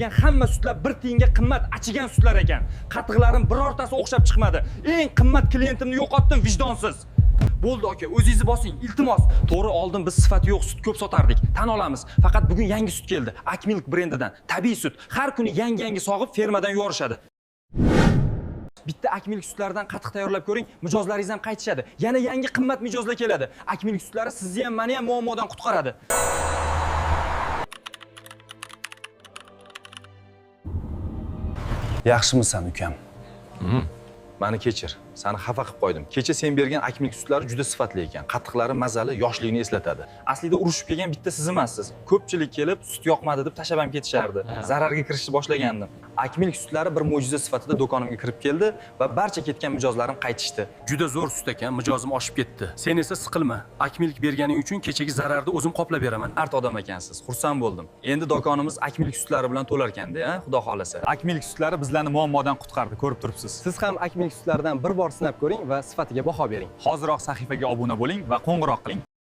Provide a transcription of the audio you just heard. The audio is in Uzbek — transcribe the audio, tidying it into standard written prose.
bergan hamma sutlar bir tiyinga qimmat achigan sutlar ekan. Qatiqlarim birortasi o'xshab chiqmadi. Eng qimmat klientimni yo'qotdim, vijdonsiz. Bo'ldi aka, o'zingizni bosing, iltimos. To'g'ri, oldin biz sifati yo'q sut ko'p sotardik. Tan olamiz. Faqat bugun yangi sut keldi. Akmilk brendidan. Tabiiy sut. Har kuni yangi sog'ib fermadan yorishadi. Bitta Akmilk sutlardan qatiq tayyorlab ko'ring, mijozlaringiz ham qaytishadi. Yana yangi qimmat mijozlar keladi. Akmilk sutlari sizni ham, meni ham muammodan qutqaradi. Yaxshimisan, ukam? Meni kechir. Seni xafa qilib qo'ydim. Kecha sen bergan Akmilk sutlari juda sifatli ekan. Qatiqlari mazali, yoshlikni eslatadi. Aslida urushib kelgan bitta siz emassiz. Ko'pchilik kelib sut yoqmadi deb tashlab ham ketishardi. Zararga kirishni boshlagandim. Akmilk sutlari bir mo'jiza sifatida do'konimga kirib keldi va barcha ketgan mijozlarim qaytishdi. Juda zo'r sut ekan, mijozim oshib ketdi. Sen esa siqilma. Akmilk berganing uchun kechagi zararni o'zim qoplab beraman. Art odam ekansiz. Xursand bo'ldim. Endi do'konimiz Akmilk sutlari bilan to'lar ekan-da, xudo xolasa. Akmilk sutlari bizlarni muammodan qutqardi, ko'rib turibsiz. Siz ham Akmilk sutlaridan bir bor sinab ko'ring va sifatiga baho bering. Hoziroq sahifaga obuna bo'ling va qo'ng'iroq qiling.